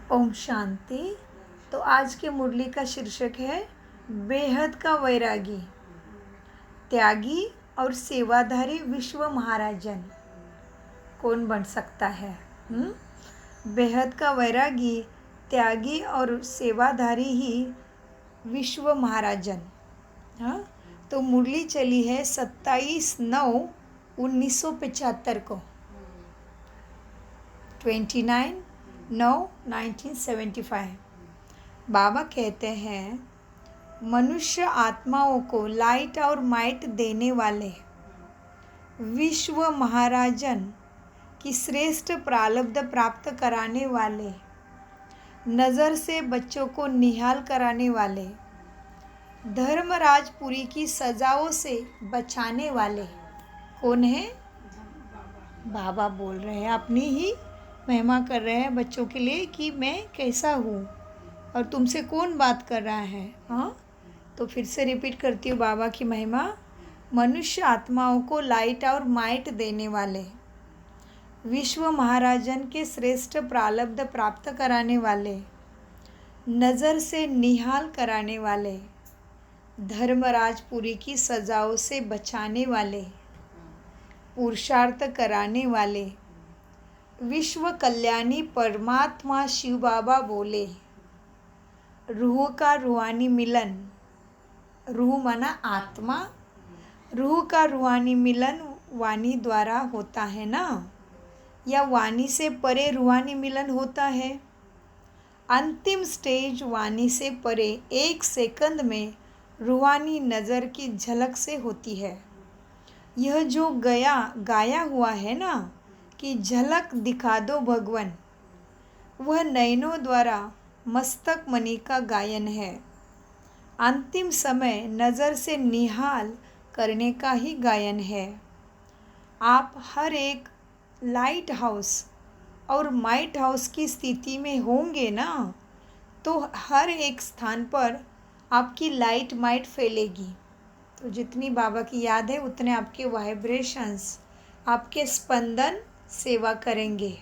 ओम शांति। तो आज के मुरली का शीर्षक है बेहद का वैरागी, त्यागी और सेवाधारी विश्व महाराजन कौन बन सकता है। बेहद का वैरागी, त्यागी और सेवाधारी ही विश्व महाराजन। हाँ, तो मुरली चली है 27/9/1975 को, 29/9/1975। बाबा कहते हैं, मनुष्य आत्माओं को लाइट और माइट देने वाले विश्व महाराजन की श्रेष्ठ प्रारब्ध प्राप्त कराने वाले, नज़र से बच्चों को निहाल कराने वाले, धर्मराजपुरी की सजाओं से बचाने वाले कौन है? बाबा बोल रहे हैं, अपनी ही महिमा कर रहे हैं बच्चों के लिए कि मैं कैसा हूँ और तुमसे कौन बात कर रहा है। हाँ, तो फिर से रिपीट करती हूँ बाबा की महिमा। मनुष्य आत्माओं को लाइट और माइट देने वाले, विश्व महाराजन के श्रेष्ठ प्रारब्ध प्राप्त कराने वाले, नज़र से निहाल कराने वाले, धर्मराजपुरी की सजाओं से बचाने वाले, पुरुषार्थ कराने वाले, विश्व कल्याणी परमात्मा शिव बाबा बोले, रूह का रूहानी मिलन, रूह माना आत्मा, रूह का रूहानी मिलन वाणी द्वारा होता है ना, या वाणी से परे रूहानी मिलन होता है। अंतिम स्टेज वाणी से परे 1 सेकंड में रूहानी नज़र की झलक से होती है। यह जो गाया हुआ है ना कि झलक दिखा दो भगवन, वह नयनों द्वारा मस्तक मणि का गायन है। अंतिम समय नज़र से निहाल करने का ही गायन है। आप हर एक लाइट हाउस और माइट हाउस की स्थिति में होंगे ना, तो हर एक स्थान पर आपकी लाइट माइट फैलेगी। तो जितनी बाबा की याद है उतने आपके वाइब्रेशंस, आपके स्पंदन सेवा करेंगे।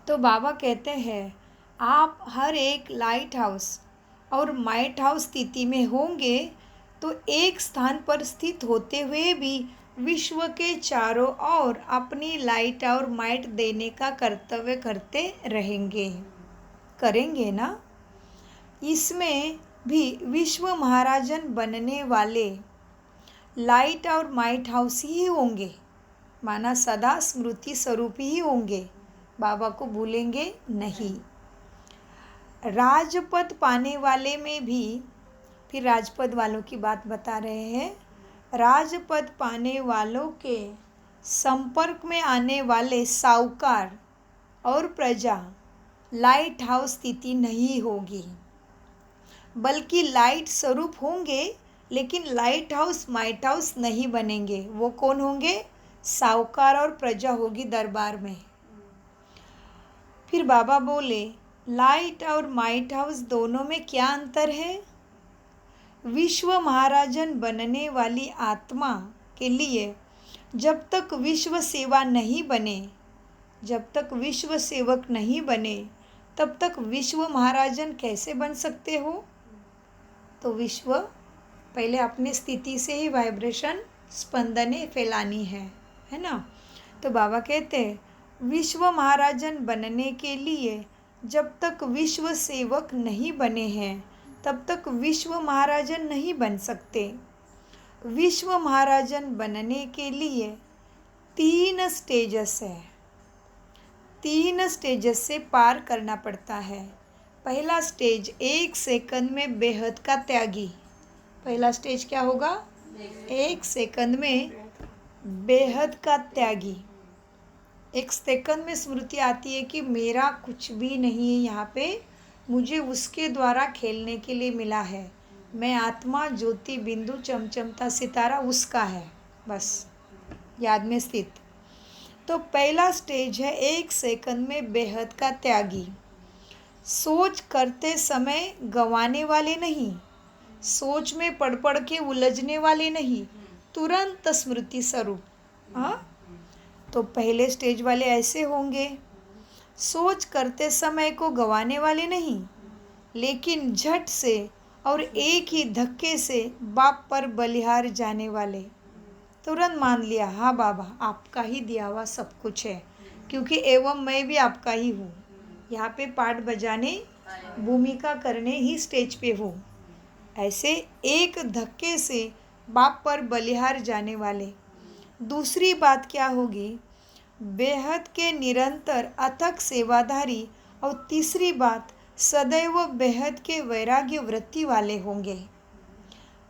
तो बाबा कहते हैं, आप हर एक लाइट हाउस और माइट हाउस स्थिति में होंगे तो एक स्थान पर स्थित होते हुए भी विश्व के चारों ओर अपनी लाइट और माइट देने का कर्तव्य करते रहेंगे, करेंगे ना। इसमें भी विश्व महाराजन बनने वाले लाइट और माइट हाउस ही होंगे, माना सदा स्मृति स्वरूप ही होंगे, बाबा को भूलेंगे नहीं। राजपद पाने वाले में भी, फिर राजपद वालों की बात बता रहे हैं, राजपद पाने वालों के संपर्क में आने वाले साहूकार और प्रजा लाइट हाउस स्थिति नहीं होगी, बल्कि लाइट स्वरूप होंगे, लेकिन लाइट हाउस माइट हाउस नहीं बनेंगे। वो कौन होंगे? साहूकार और प्रजा होगी दरबार में। फिर बाबा बोले, लाइट और माइट हाउस दोनों में क्या अंतर है? विश्व महाराजन बनने वाली आत्मा के लिए जब तक विश्व सेवा नहीं बने, जब तक विश्व सेवक नहीं बने, तब तक विश्व महाराजन कैसे बन सकते हो? तो विश्व पहले अपनी स्थिति से ही वाइब्रेशन स्पंदने फैलानी है ना। तो बाबा कहते हैं, विश्व महाराजन बनने के लिए जब तक विश्व सेवक नहीं बने हैं, तब तक विश्व महाराजन नहीं बन सकते। विश्व महाराजन बनने के लिए 3 स्टेजेस है, 3 स्टेजेस से पार करना पड़ता है। पहला स्टेज 1 सेकंड में बेहद का त्यागी। पहला स्टेज क्या होगा? 1 सेकंड में बेहद का त्यागी। 1 सेकंड में स्मृति आती है कि मेरा कुछ भी नहीं है यहाँ पे, मुझे उसके द्वारा खेलने के लिए मिला है। मैं आत्मा, ज्योति, बिंदु, चमचमता सितारा उसका है, बस याद में स्थित। तो पहला स्टेज है 1 सेकंड में बेहद का त्यागी। सोच करते समय गंवाने वाले नहीं, सोच में पड़ के उलझने वाले नहीं, तुरंत स्मृति स्वरूप। हाँ, तो पहले स्टेज वाले ऐसे होंगे। सोच करते समय को गंवाने वाले नहीं, लेकिन झट से और एक ही धक्के से बाप पर बलिहार जाने वाले। तुरंत मान लिया, हाँ बाबा आपका ही दिया हुआ सब कुछ है, क्योंकि एवं मैं भी आपका ही हूँ। यहाँ पे पाठ बजाने, भूमिका करने ही स्टेज पे हूँ। ऐसे एक धक्के से बाप पर बलिहार जाने वाले। दूसरी बात क्या होगी? बेहद के निरंतर अथक सेवाधारी। और तीसरी बात, सदैव बेहद के वैराग्य वृत्ति वाले होंगे।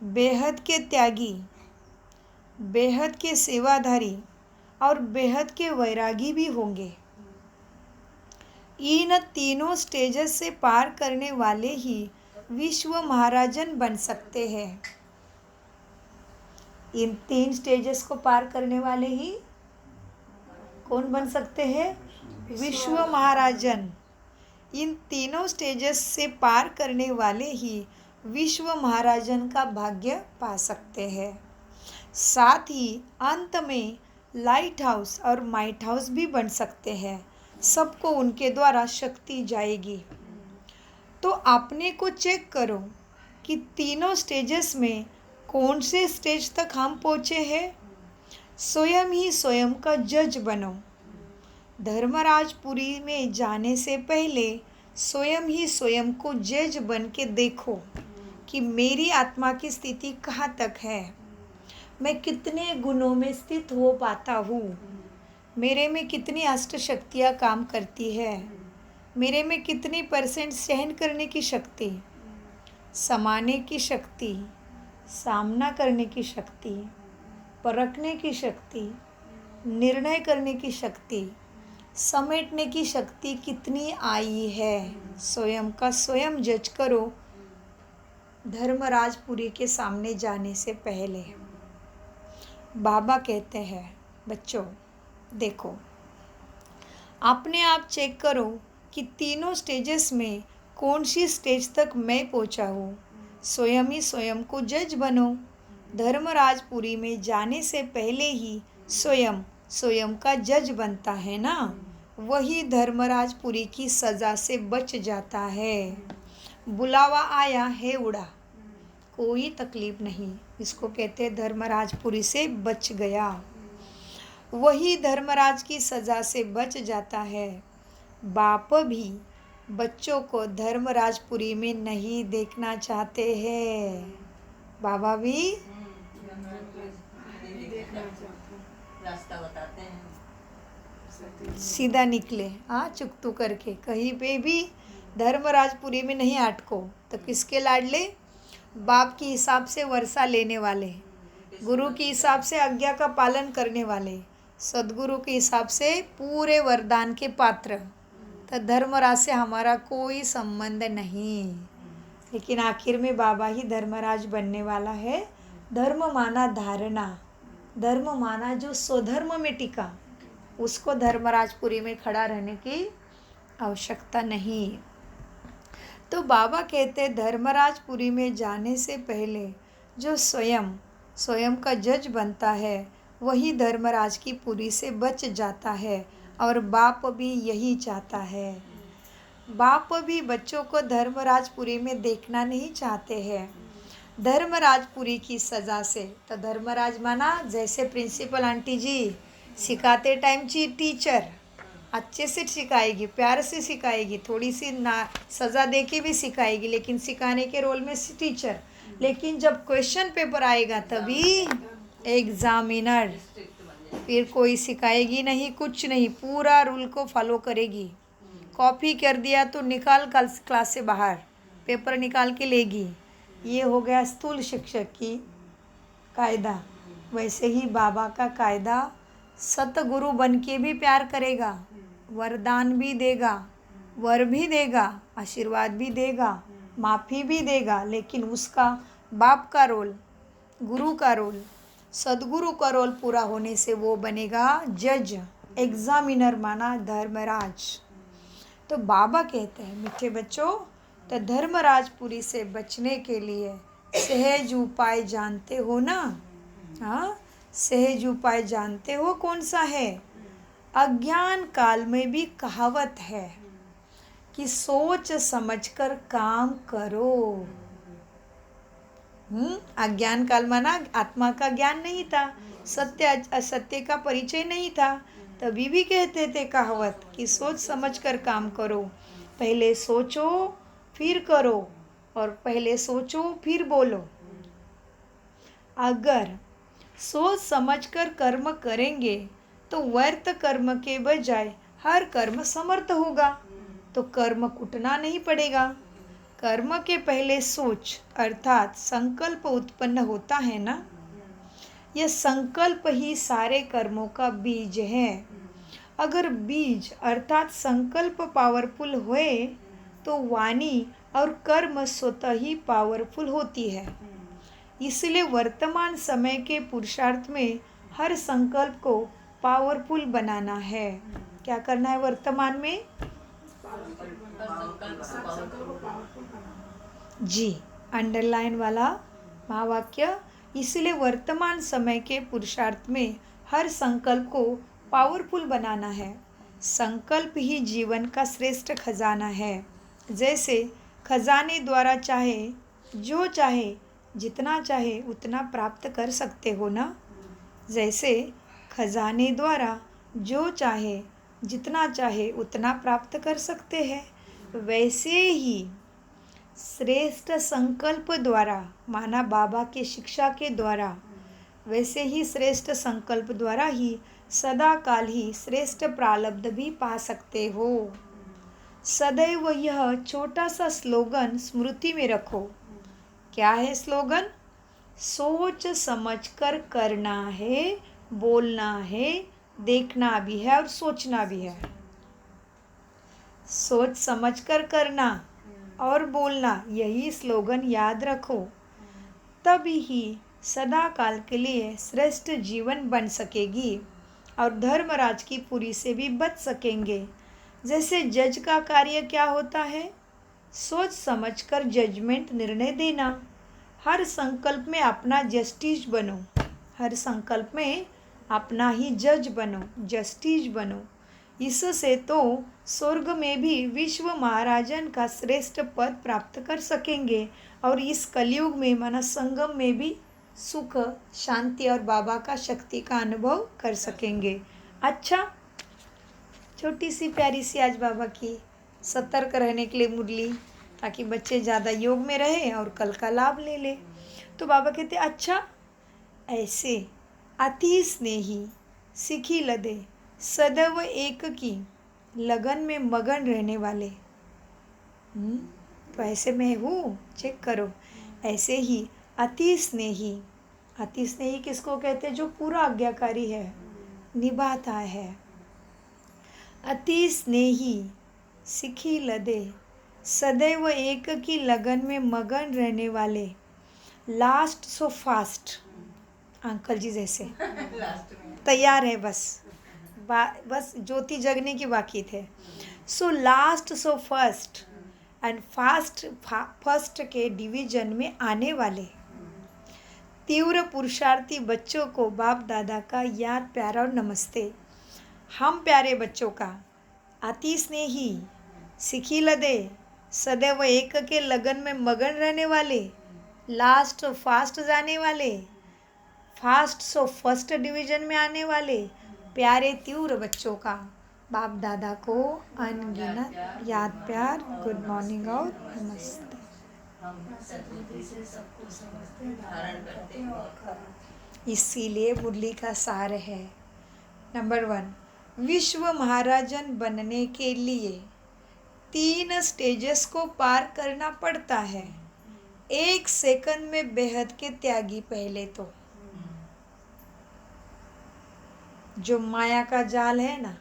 बेहद के त्यागी, बेहद के सेवाधारी और बेहद के वैरागी भी होंगे। इन तीनों स्टेजेस से पार करने वाले ही विश्व महाराजन बन सकते हैं। इन 3 स्टेजेस को पार करने वाले ही कौन बन सकते हैं? विश्व महाराजन। इन तीनों स्टेजेस से पार करने वाले ही विश्व महाराजन का भाग्य पा सकते हैं। साथ ही अंत में लाइट हाउस और माइट हाउस भी बन सकते हैं। सबको उनके द्वारा शक्ति जाएगी। तो अपने को चेक करो कि तीनों स्टेजेस में कौन से स्टेज तक हम पहुँचे हैं। स्वयं ही स्वयं का जज बनो। धर्मराजपुरी में जाने से पहले स्वयं ही स्वयं को जज बन के देखो कि मेरी आत्मा की स्थिति कहाँ तक है, मैं कितने गुणों में स्थित हो पाता हूँ, मेरे में कितनी अष्ट शक्तियाँ काम करती है, मेरे में कितनी % सहन करने की शक्ति, समाने की शक्ति, सामना करने की शक्ति, परखने की शक्ति, निर्णय करने की शक्ति, समेटने की शक्ति कितनी आई है। स्वयं का स्वयं जज करो धर्मराजपुरी के सामने जाने से पहले। बाबा कहते हैं, बच्चों देखो, अपने आप चेक करो कि तीनों स्टेजेस में कौन सी स्टेज तक मैं पहुंचा हूँ। स्वयं ही स्वयं को जज बनो। धर्मराजपुरी में जाने से पहले ही स्वयं स्वयं का जज बनता है ना, वही धर्मराजपुरी की सज़ा से बच जाता है। बुलावा आया है उड़ा, कोई तकलीफ नहीं, इसको कहते हैं धर्मराजपुरी से बच गया। वही धर्मराज की सज़ा से बच जाता है। बाप भी बच्चों को धर्मराजपुरी में नहीं देखना चाहते हैं। बाबा भी रास्ता बताते हैं, सीधा निकले, हाँ चुकतू करके, कहीं पे भी धर्मराजपुरी में नहीं अटको। तो किसके लाडले? बाप की हिसाब से वर्षा लेने वाले, गुरु के हिसाब से आज्ञा का पालन करने वाले, सदगुरु के हिसाब से पूरे वरदान के पात्र। तो धर्मराज से हमारा कोई संबंध नहीं, लेकिन आखिर में बाबा ही धर्मराज बनने वाला है। धर्म माना धारणा, धर्म माना जो स्वधर्म में टिका, उसको धर्मराजपुरी में खड़ा रहने की आवश्यकता नहीं। तो बाबा कहते धर्मराजपुरी में जाने से पहले जो स्वयं स्वयं का जज बनता है, वही धर्मराज की पुरी से बच जाता है। और बाप भी यही चाहता है। बाप भी बच्चों को धर्मराजपुरी में देखना नहीं चाहते हैं, धर्मराजपुरी की सज़ा से। तो धर्मराज माना जैसे प्रिंसिपल आंटी जी सिखाते टाइम जी टीचर अच्छे से सिखाएगी, प्यार से सिखाएगी, थोड़ी सी ना सज़ा दे के भी सिखाएगी, लेकिन सिखाने के रोल में टीचर। लेकिन जब क्वेश्चन पेपर आएगा तभी एग्जामिनर, फिर कोई सिखाएगी नहीं, कुछ नहीं, पूरा रूल को फॉलो करेगी। कॉपी कर दिया तो निकाल क्लास से बाहर, पेपर निकाल के लेगी। ये हो गया स्थूल शिक्षक की कायदा। वैसे ही बाबा का कायदा, सतगुरु बन के भी प्यार करेगा, वरदान भी देगा, वर भी देगा, आशीर्वाद भी देगा, माफ़ी भी देगा, लेकिन उसका बाप का रोल, गुरु का रोल, सदगुरु का रोल पूरा होने से वो बनेगा जज, एग्जामिनर माना धर्मराज। तो बाबा कहते हैं मीठे बच्चों, तो धर्मराजपुरी से बचने के लिए सहज उपाय जानते हो ना? हाँ, सहज उपाय जानते हो कौन सा है? अज्ञान काल में भी कहावत है कि सोच समझकर काम करो। अज्ञान काल माना आत्मा का ज्ञान नहीं था, सत्य असत्य का परिचय नहीं था, तभी भी कहते थे कहावत कि सोच समझकर काम करो। पहले सोचो फिर करो, और पहले सोचो फिर बोलो। अगर सोच समझकर कर्म करेंगे तो व्यर्थ कर्म के बजाय हर कर्म समर्थ होगा, तो कर्म कुटना नहीं पड़ेगा। कर्म के पहले सोच अर्थात संकल्प उत्पन्न होता है ना, यह संकल्प ही सारे कर्मों का बीज है। अगर बीज अर्थात संकल्प पावरफुल हुए तो वाणी और कर्म स्वतः ही पावरफुल होती है। इसलिए वर्तमान समय के पुरुषार्थ में हर संकल्प को पावरफुल बनाना है। क्या करना है वर्तमान में? जी, अंडरलाइन वाला महावाक्य। इसलिए वर्तमान समय के पुरुषार्थ में हर संकल्प को पावरफुल बनाना है। संकल्प ही जीवन का श्रेष्ठ खजाना है। जैसे खजाने द्वारा चाहे जो चाहे जितना चाहे उतना प्राप्त कर सकते हो ना, जैसे खजाने द्वारा जो चाहे जितना चाहे उतना प्राप्त कर सकते हैं, वैसे ही श्रेष्ठ संकल्प द्वारा माना बाबा की शिक्षा के द्वारा, वैसे ही श्रेष्ठ संकल्प द्वारा ही सदा काल ही श्रेष्ठ प्रारब्ध भी पा सकते हो। सदैव यह छोटा सा स्लोगन स्मृति में रखो। क्या है स्लोगन? सोच समझकर करना है, बोलना है, देखना भी है और सोचना भी है। सोच समझकर करना और बोलना, यही स्लोगन याद रखो, तभी ही सदा काल के लिए श्रेष्ठ जीवन बन सकेगी और धर्मराज की पुरी से भी बच सकेंगे। जैसे जज का कार्य क्या होता है? सोच समझकर जजमेंट निर्णय देना। हर संकल्प में अपना जस्टिस बनो, हर संकल्प में अपना ही जज बनो, जस्टिस बनो। इससे तो स्वर्ग में भी विश्व महाराजन का श्रेष्ठ पद प्राप्त कर सकेंगे और इस कलयुग में माना संगम में भी सुख शांति और बाबा का शक्ति का अनुभव कर सकेंगे। अच्छा, छोटी सी प्यारी सी आज बाबा की सतर्क रहने के लिए मुरली, ताकि बच्चे ज़्यादा योग में रहे और कल का लाभ ले ले। तो बाबा कहते अच्छा, ऐसे अति स्नेही सिखी लदे सदैव एक की लगन में मगन रहने वाले। तो ऐसे मैं हूँ, चेक करो। ऐसे ही अति स्नेही, अति स्नेही किसको कहते हैं? जो पूरा आज्ञाकारी है, निभाता है। अति स्नेही सिखी लदे सदैव एक की लगन में मगन रहने वाले, लास्ट सो फास्ट। अंकल जी जैसे तैयार है, बस ज्योति जगने की बाकी थे। So last so first and first के डिवीजन में आने वाले तीव्र पुरुषार्थी बच्चों को बाप दादा का याद प्यारा और नमस्ते। हम प्यारे बच्चों का अति स्नेही सिखी लदे सदैव एक के लगन में मगन रहने वाले, लास्ट फास्ट जाने वाले, फास्ट सो फर्स्ट डिवीजन में आने वाले प्यारे तीव्र बच्चों का बाप दादा को अनगिनत याद प्यार, गुड मॉर्निंग और नमस्ते। इसीलिए मुरली का सार है, नंबर 1, विश्व महाराजन बनने के लिए 3 स्टेजेस को पार करना पड़ता है। 1 सेकंड में बेहद के त्यागी। पहले तो जो माया का जाल है ना,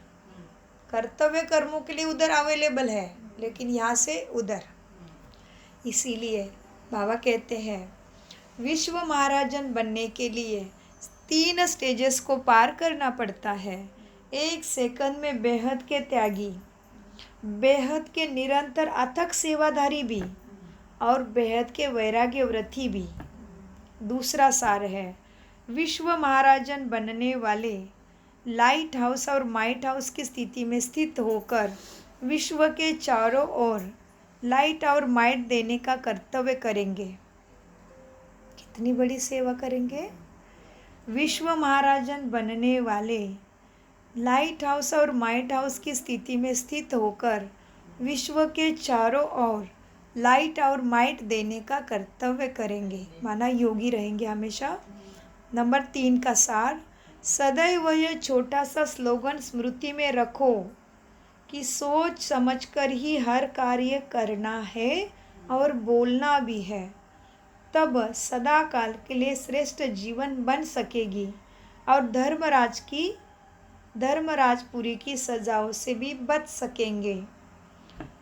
कर्तव्य कर्मों के लिए उधर अवेलेबल है, लेकिन यहाँ से उधर। इसीलिए बाबा कहते हैं विश्व महाराजन बनने के लिए 3 स्टेजेस को पार करना पड़ता है। 1 सेकंड में बेहद के त्यागी, बेहद के निरंतर अथक सेवाधारी भी और बेहद के वैराग्य व्रती भी। दूसरा सार है विश्व महाराजन बनने वाले लाइट हाउस और माइट हाउस की स्थिति में स्थित होकर विश्व के चारों ओर लाइट और माइट देने का कर्तव्य करेंगे। कितनी बड़ी सेवा करेंगे। विश्व महाराजन बनने वाले लाइट हाउस और माइट हाउस की स्थिति में स्थित होकर विश्व के चारों ओर लाइट और माइट देने का कर्तव्य करेंगे, माना योगी रहेंगे हमेशा। नंबर 3 का सार, सदैव यह छोटा सा स्लोगन स्मृति में रखो कि सोच समझकर ही हर कार्य करना है और बोलना भी है, तब सदा काल के लिए श्रेष्ठ जीवन बन सकेगी और धर्मराजपुरी की सजाओं से भी बच सकेंगे।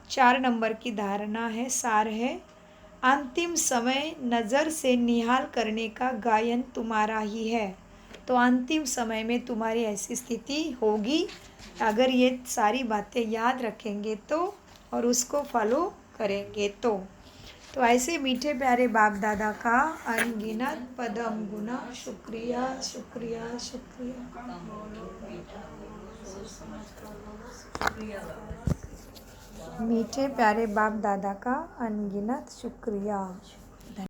4 नंबर की धारणा है, सार है, अंतिम समय नज़र से निहाल करने का गायन तुम्हारा ही है। तो अंतिम समय में तुम्हारी ऐसी स्थिति होगी अगर ये सारी बातें याद रखेंगे तो और उसको फॉलो करेंगे तो ऐसे मीठे प्यारे बाप दादा का अनगिनत पदम गुना शुक्रिया शुक्रिया शुक्रिया। मीठे प्यारे बाप दादा का अनगिनत शुक्रिया।